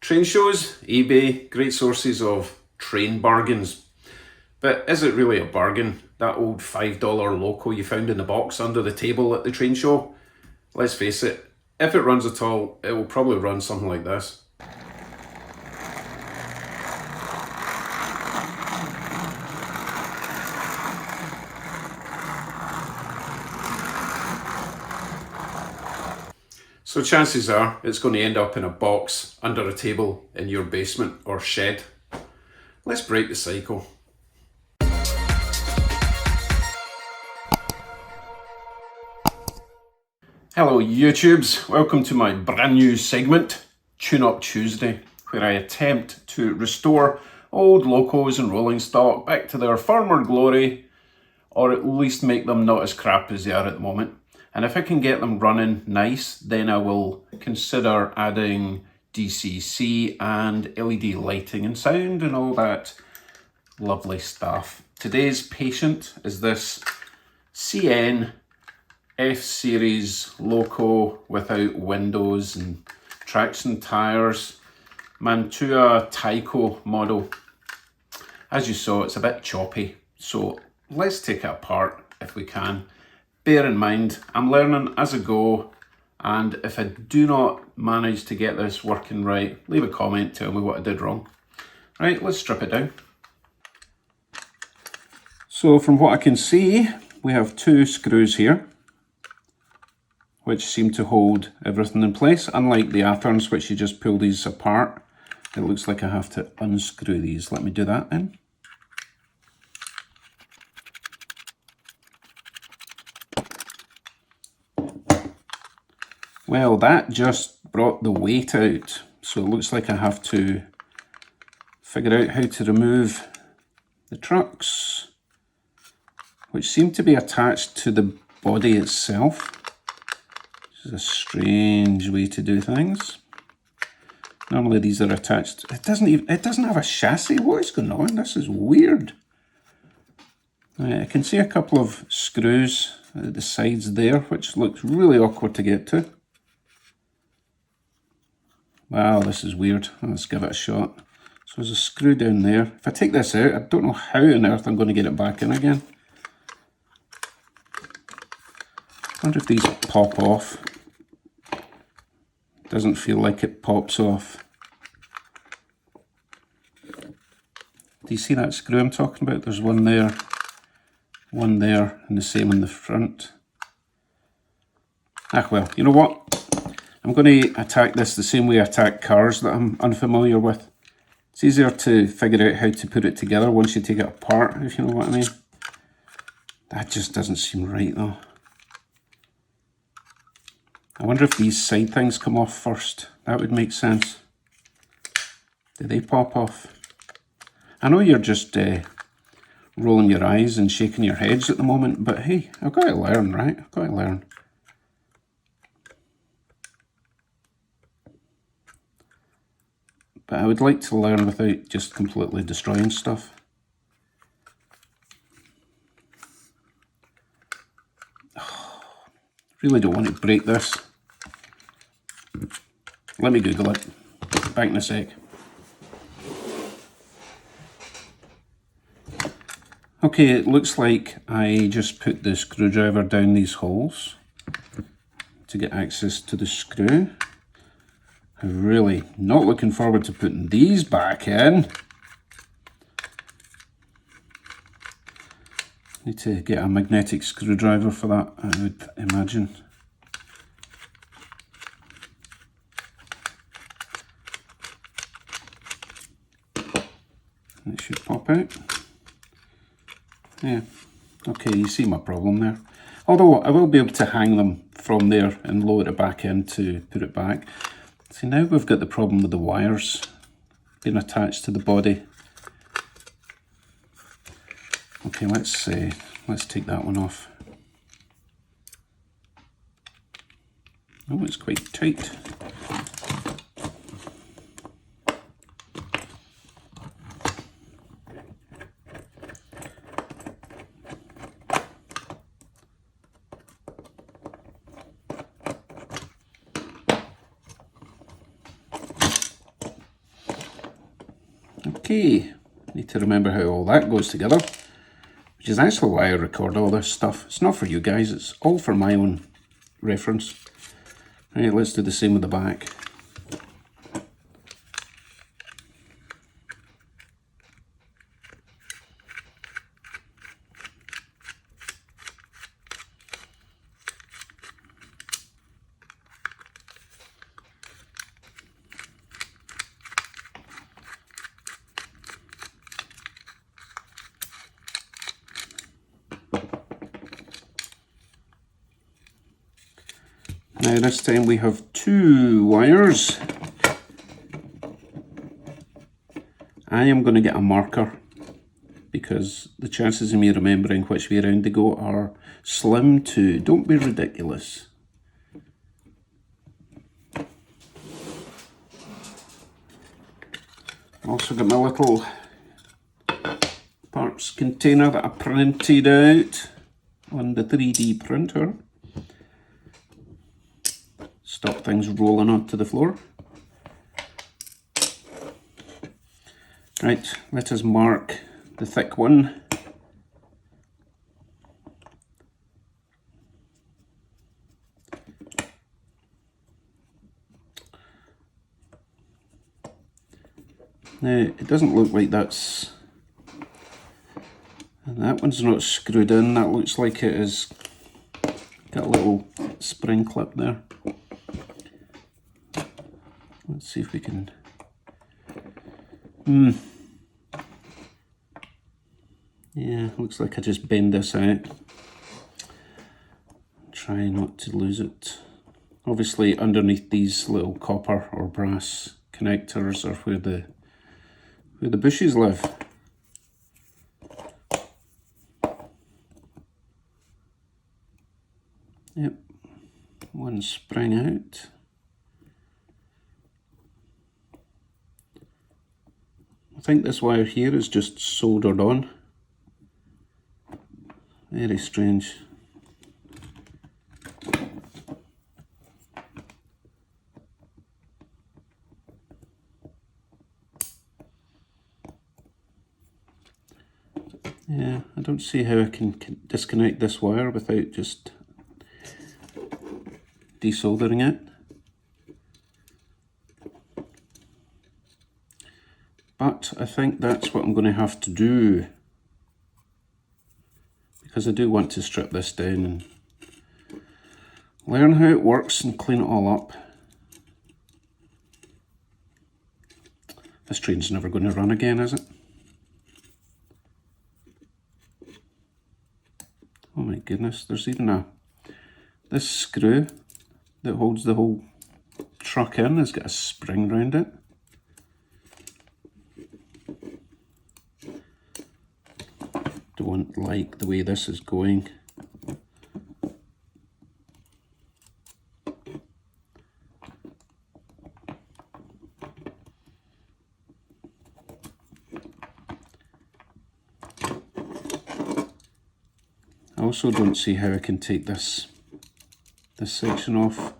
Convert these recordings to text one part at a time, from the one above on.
Train shows, eBay, great sources of train bargains. But is it really a bargain? That old $5 Loco you found in the box under the table at the train show? Let's face it, if it runs at all, it will probably run something like this. So chances are it's going to end up in a box under a table in your basement or shed. Let's break the cycle. Hello YouTubes, welcome to my brand new segment, Tune Up Tuesday, where I attempt to restore old locos and rolling stock back to their former glory, or at least make them not as crap as they are at the moment. And if I can get them running nice, then I will consider adding DCC and LED lighting and sound and all that lovely stuff. Today's patient is this CN F-Series Loco without windows and traction tyres, Mantua Tyco model. As you saw, it's a bit choppy, so let's take it apart if we can. Bear in mind, I'm learning as I go, and if I do not manage to get this working right, leave a comment, tell me what I did wrong. Right, let's strip it down. So from what I can see, we have two screws here, which seem to hold everything in place. Unlike the Athearns, which you just pull these apart, it looks like I have to unscrew these. Let me do that then. Well, that just brought the weight out, so it looks like I have to figure out how to remove the trucks, which seem to be attached to the body itself. This is a strange way to do things. Normally these are attached. It doesn't have a chassis. What is going on? This is weird. I can see a couple of screws at the sides there, which looks really awkward to get to. Wow, this is weird. Let's give it a shot. So there's a screw down there. If I take this out, I don't know how on earth I'm going to get it back in again. I wonder if these pop off. Doesn't feel like it pops off. Do you see that screw I'm talking about? There's one there, and the same in the front. Ah well, you know what? I'm going to attack this the same way I attack cars that I'm unfamiliar with. It's easier to figure out how to put it together once you take it apart, if you know what I mean. That just doesn't seem right though. I wonder if these side things come off first. That would make sense. Do they pop off? I know you're just rolling your eyes and shaking your heads at the moment, but hey, I've got to learn, right? I've got to learn. But I would like to learn without just completely destroying stuff. Oh, really don't want to break this. Let me Google it. Back in a sec. Okay, it looks like I just put the screwdriver down these holes to get access to the screw. I'm really not looking forward to putting these back in. Need to get a magnetic screwdriver for that, I would imagine. It should pop out. Yeah, okay, you see my problem there. Although I will be able to hang them from there and lower it back in to put it back. See, now we've got the problem with the wires being attached to the body. Okay, let's take that one off. Oh, it's quite tight. Okay, need to remember how all that goes together, which is actually why I record all this stuff. It's not for you guys, it's all for my own reference. Right, let's do the same with the back. Now this time we have 2 wires. I am going to get a marker because the chances of me remembering which way around to go are slim to don't be ridiculous. Also got my little parts container that I printed out on the 3D printer. Stop things rolling onto the floor. Right, let us mark the thick one. Now, it doesn't look like that's... And that one's not screwed in, that looks like it is got a little spring clip there. Let's see if we can... Yeah, looks like I just bend this out. Try not to lose it. Obviously underneath these little copper or brass connectors are where the bushes live. Yep, one sprang out. I think this wire here is just soldered on. Very strange. Yeah, I don't see how I can disconnect this wire without just desoldering it. But I think that's what I'm going to have to do, because I do want to strip this down and learn how it works and clean it all up. This train's never going to run again, is it? Oh my goodness, there's even this screw that holds the whole truck in has got a spring round it. Don't like the way this is going. I also don't see how I can take this section off,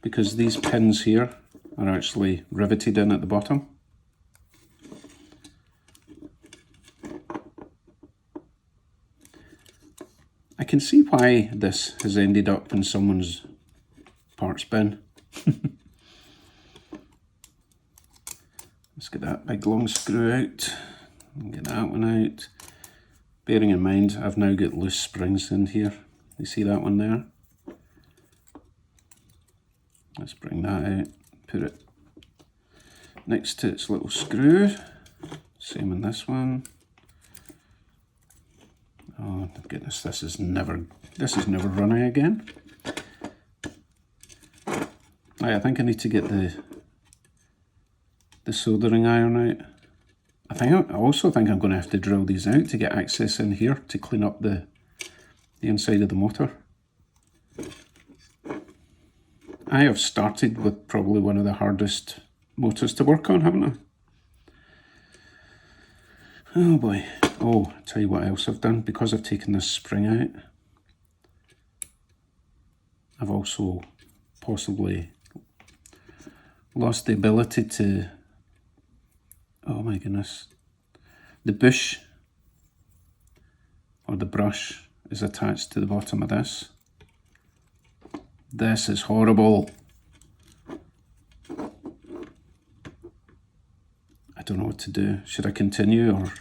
because these pins here are actually riveted in at the bottom. I can see why this has ended up in someone's parts bin. Let's get that big long screw out and get that one out. Bearing in mind I've now got loose springs in here. You see that one there? Let's bring that out, put it next to its little screw. Same in this one. Oh goodness, this is never running again. Right, I think I need to get the soldering iron out. I also think I'm going to have to drill these out to get access in here to clean up the inside of the motor. I have started with probably one of the hardest motors to work on, haven't I? Oh boy. Oh, I'll tell you what else I've done. Because I've taken this spring out, I've also possibly lost the ability to... Oh my goodness. The bush or the brush is attached to the bottom of this. This is horrible. I don't know what to do. Should I continue or?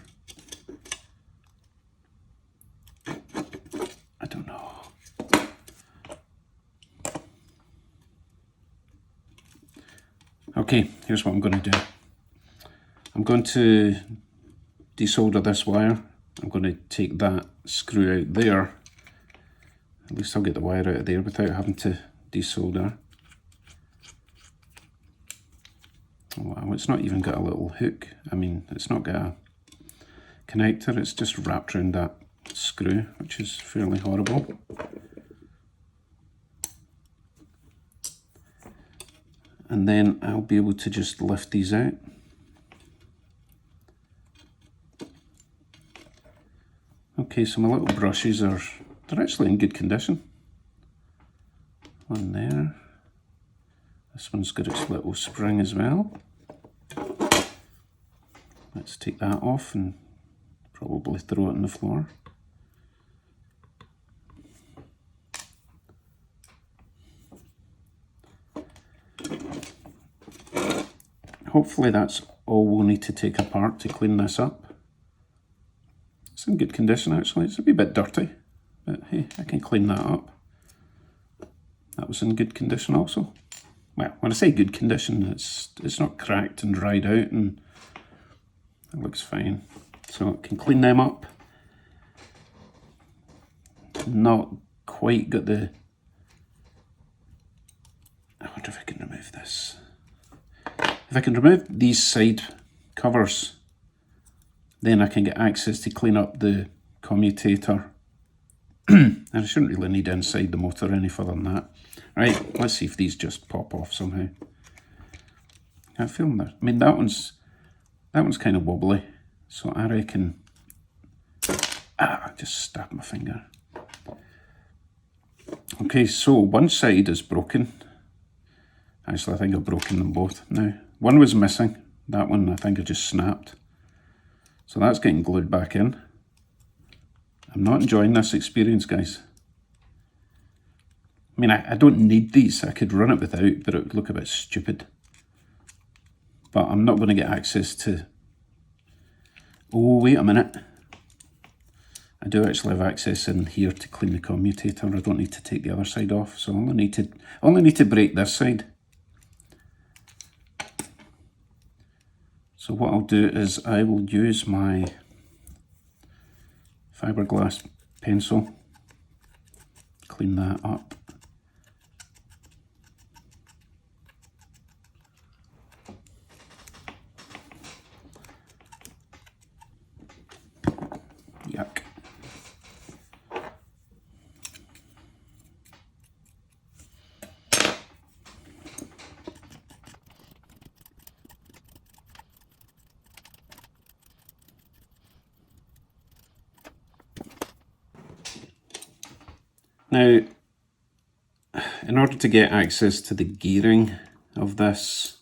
I don't know. Okay, here's what I'm going to do. I'm going to desolder this wire. I'm going to take that screw out there. At least I'll get the wire out of there without having to desolder. Wow, it's not even got a little hook. I mean, it's not got a connector. It's just wrapped around that screw, which is fairly horrible. And then I'll be able to just lift these out. Okay, so my little brushes they're actually in good condition. One there. This one's got its little spring as well. Let's take that off and probably throw it on the floor. Hopefully that's all we'll need to take apart to clean this up. It's in good condition actually. It's a wee bit dirty, but hey, I can clean that up. That was in good condition also. Well, when I say good condition, it's not cracked and dried out, and it looks fine. So I can clean them up. Not quite got the... I wonder if I can remove this. If I can remove these side covers, then I can get access to clean up the commutator. And I shouldn't really need inside the motor any further than that. Right, let's see if these just pop off somehow. I feel that. I mean, that one's kind of wobbly, so I reckon. I just stabbed my finger. Okay, so one side is broken. Actually, I think I've broken them both now. One was missing. That one I think I just snapped. So that's getting glued back in. I'm not enjoying this experience, guys. I mean, I don't need these. I could run it without, but it would look a bit stupid. But I'm not going to get access to... Oh, wait a minute. I do actually have access in here to clean the commutator. I don't need to take the other side off, so I only need to break this side. So what I'll do is I will use my fiberglass pencil, clean that up. Yuck. Now, in order to get access to the gearing of this,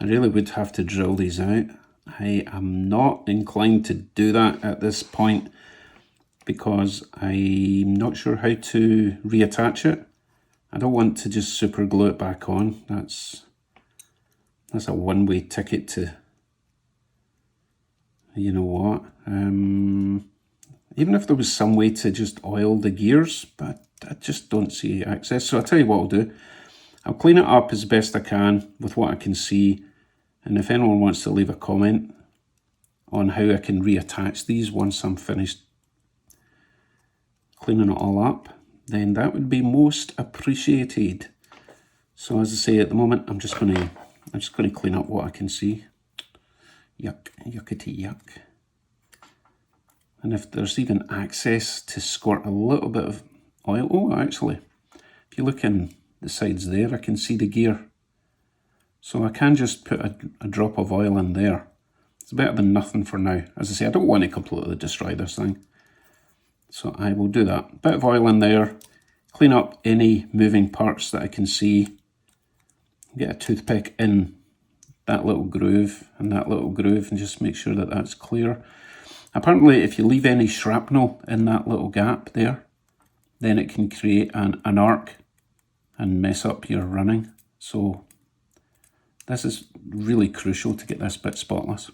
I really would have to drill these out. I am not inclined to do that at this point because I'm not sure how to reattach it. I don't want to just super glue it back on. That's a one-way ticket to, you know what. Even if there was some way to just oil the gears, but I just don't see access. So I'll tell you what I'll do. I'll clean it up as best I can with what I can see. And if anyone wants to leave a comment on how I can reattach these once I'm finished cleaning it all up, then that would be most appreciated. So as I say, at the moment, I'm just going to clean up what I can see. Yuck, yuckety yuck. And if there's even access to squirt a little bit of oil. Oh, actually, if you look in the sides there, I can see the gear. So I can just put a drop of oil in there. It's better than nothing for now. As I say, I don't want to completely destroy this thing. So I will do that. Bit of oil in there. Clean up any moving parts that I can see. Get a toothpick in that little groove and that little groove, and just make sure that that's clear. Apparently, if you leave any shrapnel in that little gap there, then it can create an arc and mess up your running. So this is really crucial to get this bit spotless.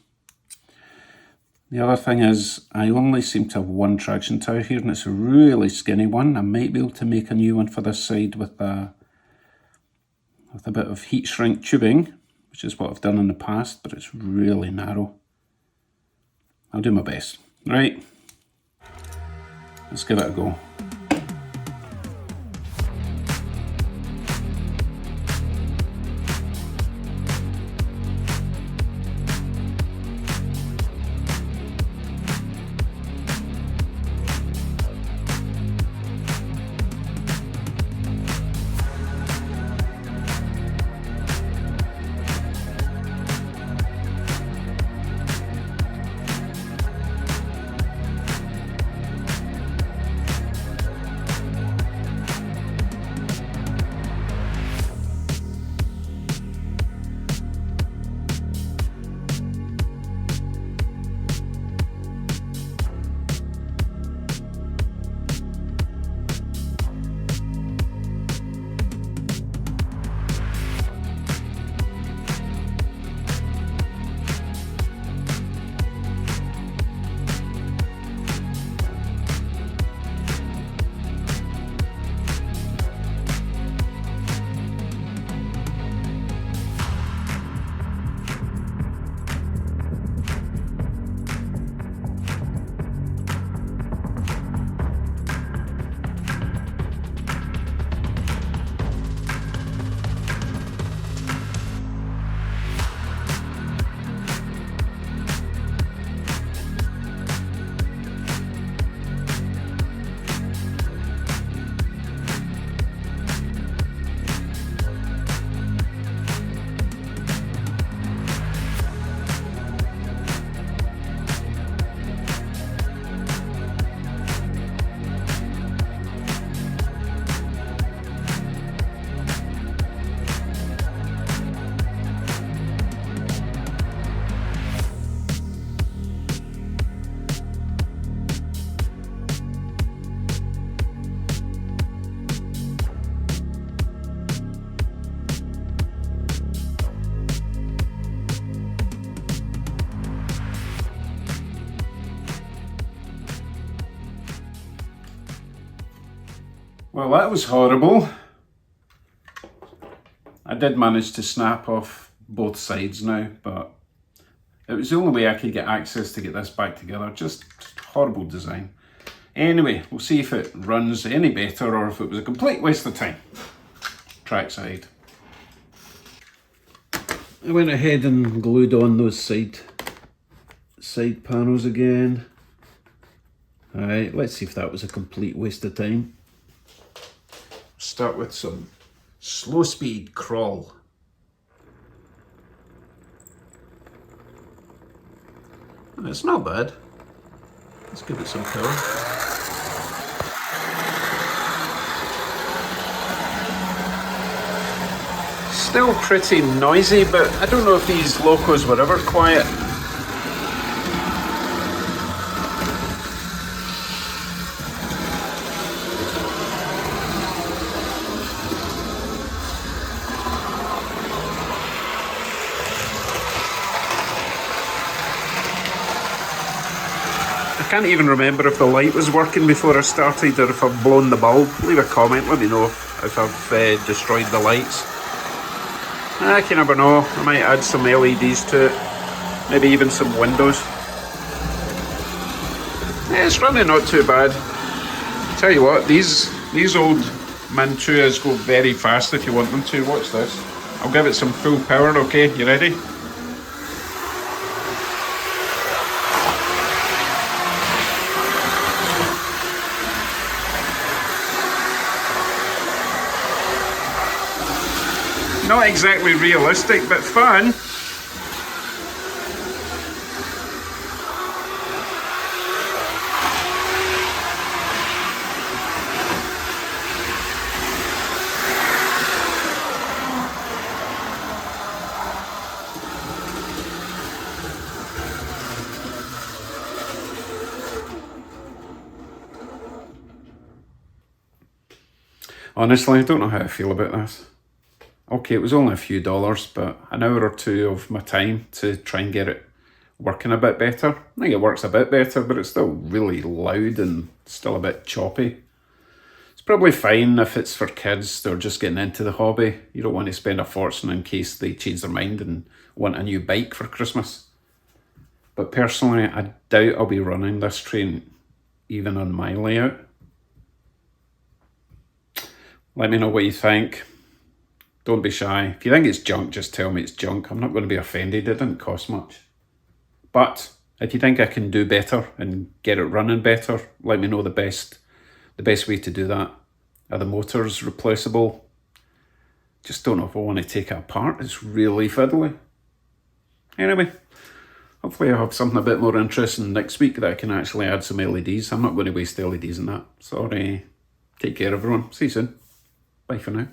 The other thing is, I only seem to have one traction tower here, and it's a really skinny one. I might be able to make a new one for this side with a bit of heat shrink tubing, which is what I've done in the past, but it's really narrow. I'll do my best. Right, let's give it a go. Well, that was horrible. I did manage to snap off both sides now, but it was the only way I could get access to get this back together. Just horrible design. Anyway, we'll see if it runs any better or if it was a complete waste of time. Trackside. I went ahead and glued on those side panels again. Alright, let's see if that was a complete waste of time. Start with some slow speed crawl. It's not bad. Let's give it some power. Still pretty noisy, but I don't know if these locos were ever quiet. I can't even remember if the light was working before I started or if I've blown the bulb. Leave a comment, let me know if I've destroyed the lights. I can never know, I might add some LEDs to it, maybe even some windows. Yeah, it's running not too bad. Tell you what, these old Mantuas go very fast if you want them to. Watch this. I'll give it some full power, okay? You ready? Not exactly realistic, but fun. Honestly, I don't know how I feel about this. Okay, it was only a few dollars, but an hour or two of my time to try and get it working a bit better. I think it works a bit better, but it's still really loud and still a bit choppy. It's probably fine if it's for kids that are just getting into the hobby. You don't want to spend a fortune in case they change their mind and want a new bike for Christmas. But personally, I doubt I'll be running this train even on my layout. Let me know what you think. Don't be shy. If you think it's junk, just tell me it's junk. I'm not going to be offended. It didn't cost much. But if you think I can do better and get it running better, let me know the best way to do that. Are the motors replaceable? Just don't know if I want to take it apart. It's really fiddly. Anyway, hopefully I'll have something a bit more interesting next week that I can actually add some LEDs. I'm not going to waste LEDs in that. Sorry. Take care, everyone. See you soon. Bye for now.